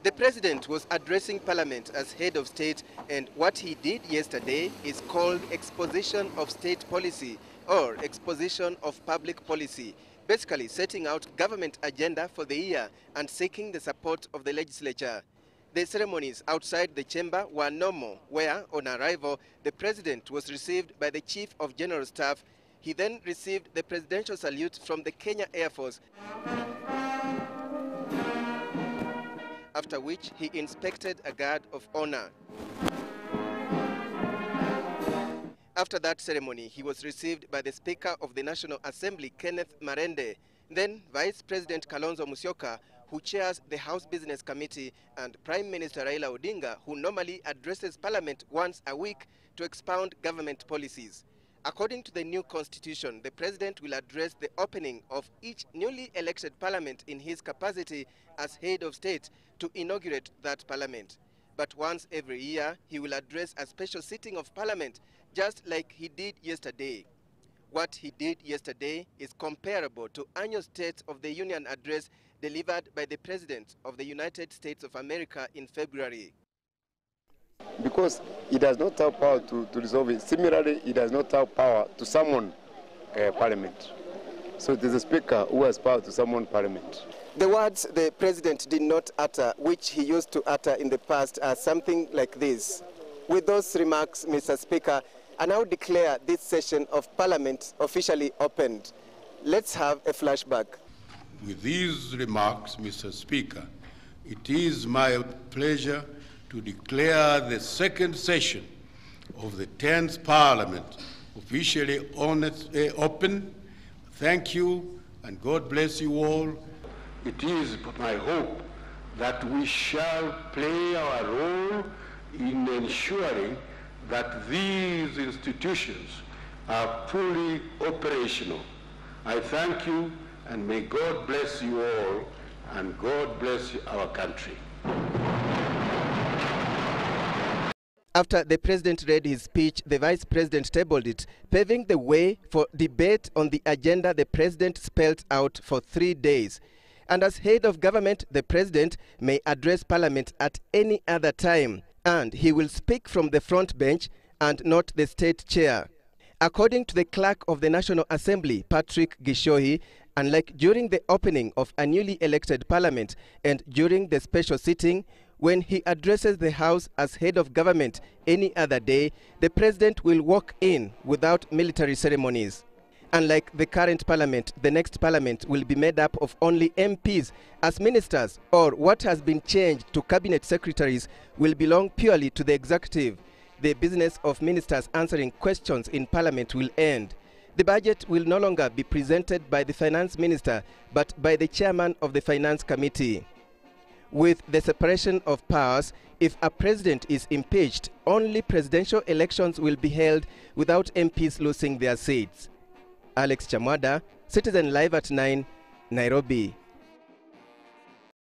The president was addressing Parliament as head of state, and what he did yesterday is called exposition of state policy or exposition of public policy, basically setting out government agenda for the year and seeking the support of the legislature. The ceremonies outside the chamber were normal, where, on arrival, the president was received by the Chief of General Staff. He then received the presidential salute from the Kenya Air Force, after which he inspected a guard of honor. After that ceremony, he was received by the Speaker of the National Assembly, Kenneth Marende, then Vice President Kalonzo Musyoka, who chairs the House Business Committee, and Prime Minister Raila Odinga, who normally addresses Parliament once a week to expound government policies. According to the new constitution, the president will address the opening of each newly elected parliament in his capacity as head of state to inaugurate that parliament. But once every year, he will address a special sitting of parliament, just like he did yesterday. What he did yesterday is comparable to annual State of the Union address delivered by the President of the United States of America in February. Because he does not have power to resolve it. Similarly, he does not have power to summon Parliament. So it is the Speaker who has power to summon Parliament. The words the President did not utter, which he used to utter in the past, are something like this. With those remarks, Mr. Speaker, I now declare this session of Parliament officially opened. Let's have a flashback. With these remarks, Mr. Speaker, it is my pleasure to declare the second session of the 10th Parliament officially open. Thank you, and God bless you all. It is my hope that we shall play our role in ensuring that these institutions are fully operational. I thank you, and may God bless you all, and God bless our country. After the president read his speech, the vice president tabled it, paving the way for debate on the agenda the president spelled out for 3 days. And as head of government, the president may address Parliament at any other time, and he will speak from the front bench and not the state chair. According to the clerk of the National Assembly, Patrick Gishohi, unlike during the opening of a newly elected Parliament and during the special sitting, when he addresses the House as head of government any other day, the president will walk in without military ceremonies. Unlike the current Parliament, the next Parliament will be made up of only MPs, as ministers, or what has been changed to cabinet secretaries, will belong purely to the executive. The business of ministers answering questions in Parliament will end. The budget will no longer be presented by the finance minister, but by the chairman of the finance committee. With the separation of powers, if a president is impeached, only presidential elections will be held without MPs losing their seats. Alex Chamwada, Citizen Live at 9, Nairobi.